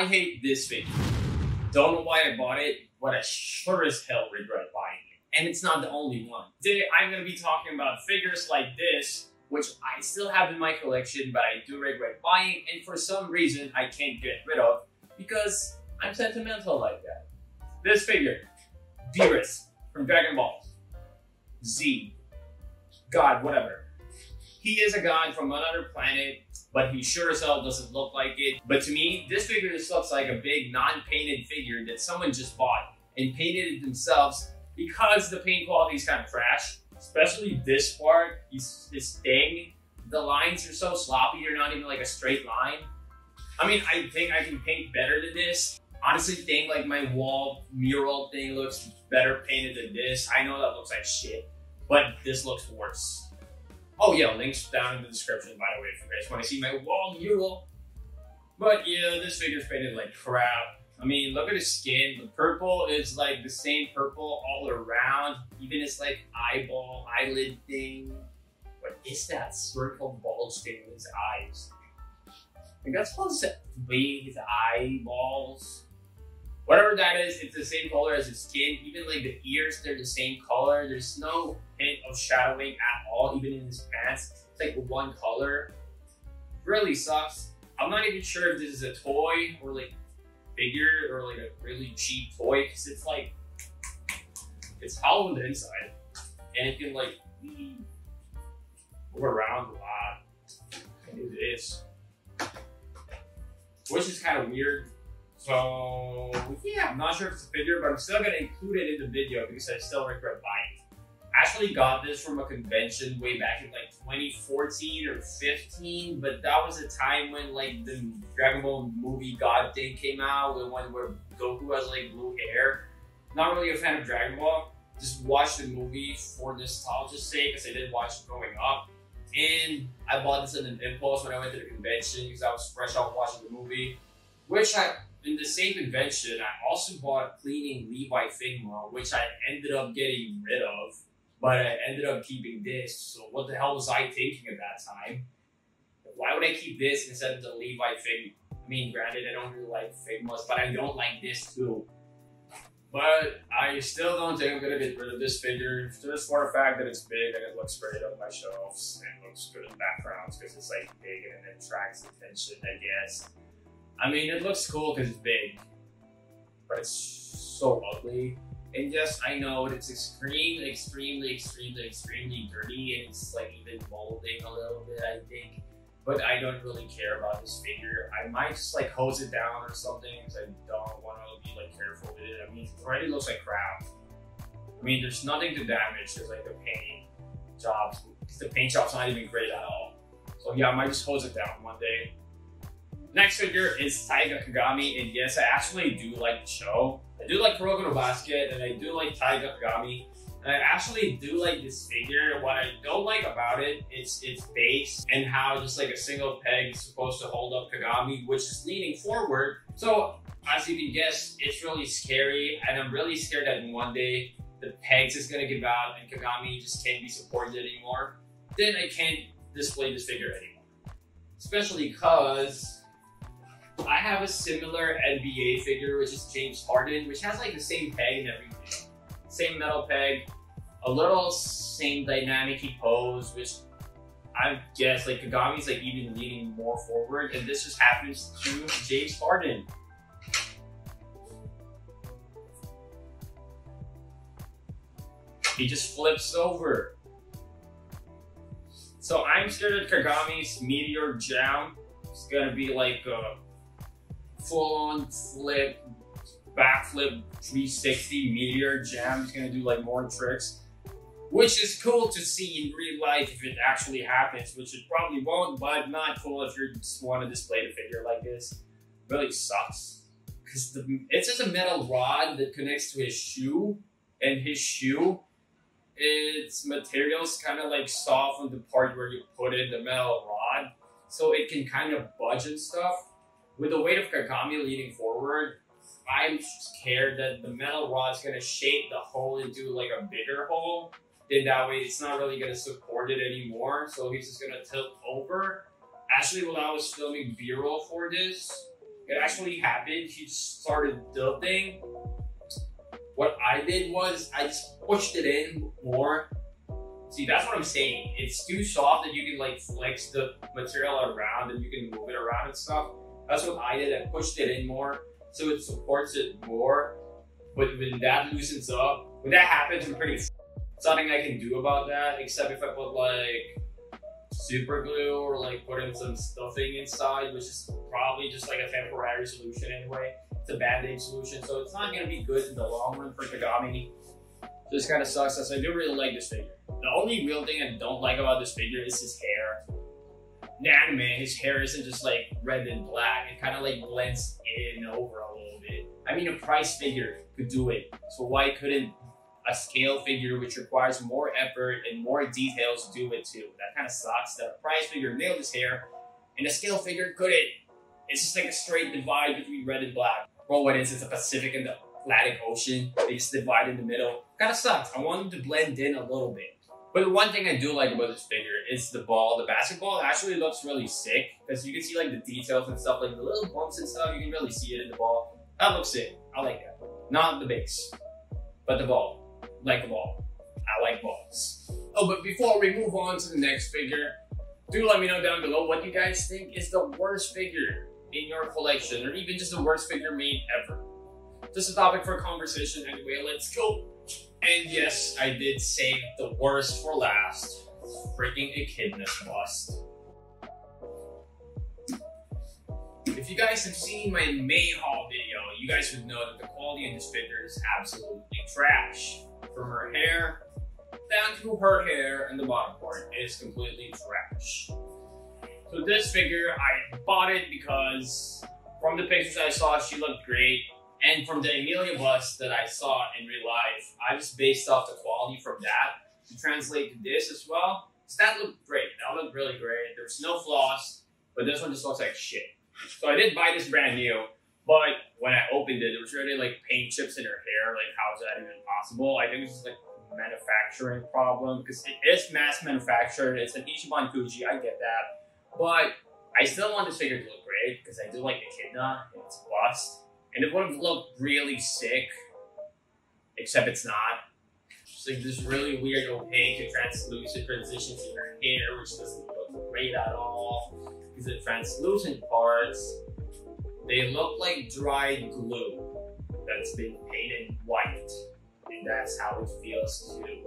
I hate this figure. Don't know why I bought it, but I sure as hell regret buying it. And it's not the only one. Today, I'm going to be talking about figures like this, which I still have in my collection, but I do regret buying, and for some reason, I can't get rid of, because I'm sentimental like that. This figure, Beerus from Dragon Ball Z. God, whatever. He is a god from another planet, but he sure as hell doesn't look like it. But to me, this figure just looks like a big non-painted figure that someone just bought and painted it themselves, because the paint quality is kind of trash. Especially this part, this thing. The lines are so sloppy, they're not even like a straight line. I mean, I think I can paint better than this. Honestly, think like my wall mural thing looks better painted than this. I know that looks like shit, but this looks worse. Oh yeah, links down in the description, by the way, if you guys want to see my wall mural. But yeah, this figure's painted like crap. I mean, look at his skin. The purple is like the same purple all around. Even his like eyelid thing. What is that circle bulge thing with his eyes? I think that's supposed to be his eyeballs. Whatever that is, it's the same color as his skin. Even like the ears, they're the same color. There's no hint of shadowing at all, even in his pants. It's like one color. Really sucks. I'm not even sure if this is a toy or like figure or like a really cheap toy, because it's like, it's hollow on the inside and it can like move around a lot. And do this, which is kind of weird. So yeah, I'm not sure if it's a figure, but I'm still gonna include it in the video because I still regret buying it. I actually got this from a convention way back in like 2014 or 15, but that was a time when like the Dragon Ball movie God thing came out, the one where Goku has like blue hair. Not really a fan of Dragon Ball. Just watched the movie for nostalgia's sake, because I did watch it growing up. And I bought this in an impulse when I went to the convention because I was fresh out watching the movie. In the same convention, I also bought Cleaning Levi Figma, which I ended up getting rid of, but I ended up keeping this. So what the hell was I thinking at that time? Why would I keep this instead of the Levi Figma? I mean, granted, I don't really like Figmas, but I don't like this too. But I still don't think I'm gonna get rid of this figure, just for the fact that it's big and it looks great on my shelves and looks good in backgrounds because it's like big and it attracts attention, I guess. I mean, it looks cool because it's big, but it's so ugly. And yes, I know it's extremely dirty, and it's like even molding a little bit, I think. But I don't really care about this figure. I might just like hose it down or something because I don't want to be like careful with it. I mean, it already looks like crap. I mean, there's nothing to damage. There's like the paint jobs. The paint job's not even great at all. So yeah, I might just hose it down one day. Next figure is Taiga Kagami, and yes, I actually do like the show. I do like Kuroko no Basket, and I do like Taiga Kagami, and I actually do like this figure. What I don't like about it, it's its base and how just like a single peg is supposed to hold up Kagami, which is leaning forward. So as you can guess, it's really scary, and I'm really scared that one day the pegs is gonna give out and Kagami just can't be supported anymore. Then I can't display this figure anymore, especially because I have a similar NBA figure, which is James Harden, which has like the same peg and everything. Same metal peg, a little same dynamic pose, which I guess like Kagami's like even leaning more forward, and this just happens to James Harden. He just flips over. So I'm scared that Kagami's Meteor Jam is gonna be like a full-on flip, backflip 360 Meteor Jam. He's gonna do like more tricks, which is cool to see in real life if it actually happens, which it probably won't, but not cool if you just want to display the figure like this. Really sucks, because it's just a metal rod that connects to his shoe, and his shoe, its material's kind of like soft on the part where you put in the metal rod, so it can kind of budge and stuff. With the weight of Kagami leaning forward, I'm scared that the metal rod's gonna shape the hole into like a bigger hole. Then that way it's not really gonna support it anymore. So he's just gonna tilt over. Actually, while I was filming B-roll for this, It actually happened. She just started tilting. What I did was I just pushed it in more. See, that's what I'm saying. It's too soft that you can like flex the material around and you can move it around and stuff. That's what I did. I pushed it in more so it supports it more. But when that loosens up, when that happens, I'm pretty nothing I can do about that except if I put like super glue or like put in some stuffing inside, which is probably just like a temporary solution anyway. It's a band-aid solution, so it's not gonna be good in the long run for Kagami. This kind of sucks, as I do really like this figure. The only real thing I don't like about this figure is his hair. In the anime, his hair isn't just like red and black. It kind of like blends in over a little bit. I mean, a price figure could do it. So why couldn't a scale figure, which requires more effort and more details, do it too? That kind of sucks that a price figure nailed his hair and a scale figure couldn't. It's just like a straight divide between red and black. Well, what is it? The Pacific and the Atlantic Ocean. They just divide in the middle. Kind of sucks. I want them to blend in a little bit. But the one thing I do like about this figure is the ball. The basketball actually looks really sick because you can see like the details and stuff, like the little bumps and stuff. You can really see it in the ball. That looks sick. I like that. Not the base, but the ball. Like the ball. I like balls. Oh, but before we move on to the next figure, do let me know down below what you guys think is the worst figure in your collection, or even just the worst figure made ever. Just a topic for conversation anyway. Let's go. And yes, I did save the worst for last. Freaking echidna bust. If you guys have seen my May haul video, you guys would know that the quality in this figure is absolutely trash. From her hair down to her hair and the bottom part is completely trash. So this figure, I bought it because from the pictures I saw, she looked great. And from the Emilia bust that I saw in real life, I just based off the quality from that to translate to this as well. So that looked great. That looked really great. There's no flaws, but this one just looks like shit. So I did buy this brand new, but when I opened it, there was really like paint chips in her hair. Like, how is that even possible? I think it's just like a manufacturing problem because it is mass manufactured. It's an Ichiban Fuji, I get that. But I still want this figure to look great because I do like Echidna and its bust. And it would have looked really sick, except it's not. It's like this really weird opaque and translucent transitions in her hair, which doesn't look great at all. Because the translucent parts, they look like dried glue that's been painted white. And that's how it feels too.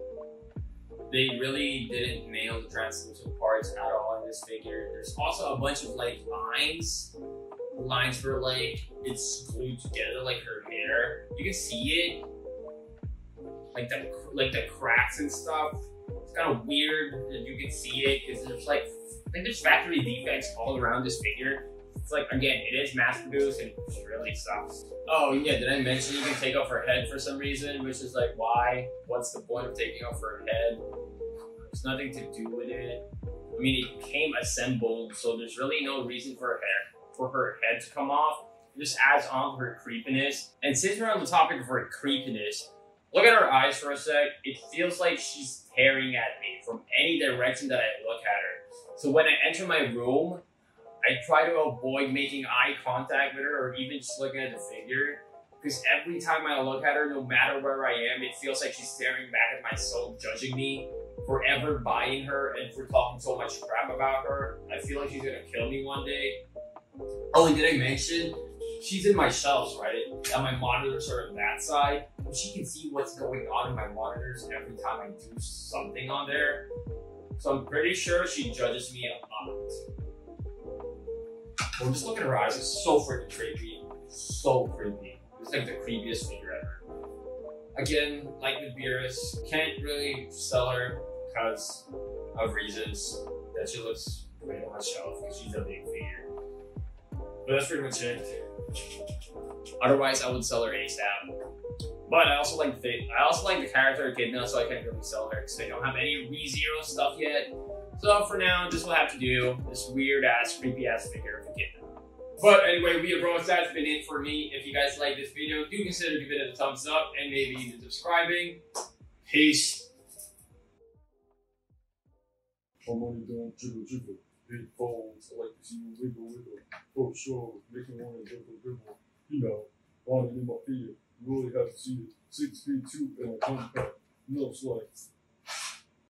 They really didn't nail the translucent parts at all in this figure. There's also a bunch of like lines where like it's glued together, like her hair. You can see it, like the cracks and stuff. It's kind of weird that you can see it because there's like I think there's factory defects all around this figure. It's like, again, it is mass produced and it really sucks. Oh yeah, did I mention you can take off her head for some reason? Which is like, why? What's the point of taking off her head? There's nothing to do with it. I mean, it came assembled, so there's really no reason for her head to come off. It just adds on to her creepiness. And since we're on the topic of her creepiness, look at her eyes for a sec. It feels like she's staring at me from any direction that I look at her. So when I enter my room, I try to avoid making eye contact with her or even just looking at the figure. Because every time I look at her, no matter where I am, it feels like she's staring back at my soul, judging me for ever buying her and for talking so much crap about her. I feel like she's gonna kill me one day. Oh, and did I mention, she's in my shelves, right? And my monitors are on that side. She can see what's going on in my monitors every time I do something on there. So I'm pretty sure she judges me a lot. Well, just look at her eyes. It's so freaking creepy. So creepy. It's like the creepiest figure ever. Again, like with Beerus, can't really sell her because of reasons that she looks great on my shelf because she's a big figure. But that's pretty much it. Otherwise, I would sell her ASAP. But I also like the character Echidna, so I can't really sell her because I don't have any ReZero stuff yet. So for now, this will have to do. This weird ass, creepy ass figure of Echidna. But anyway, bros, that's been it for me. If you guys like this video, do consider giving it a thumbs up and maybe even subscribing. Peace. big folds. I like to see you wiggle for sure. Making one and dribble. You know, on in my feet. You really have to see it. 6'2" and a compact. No slice.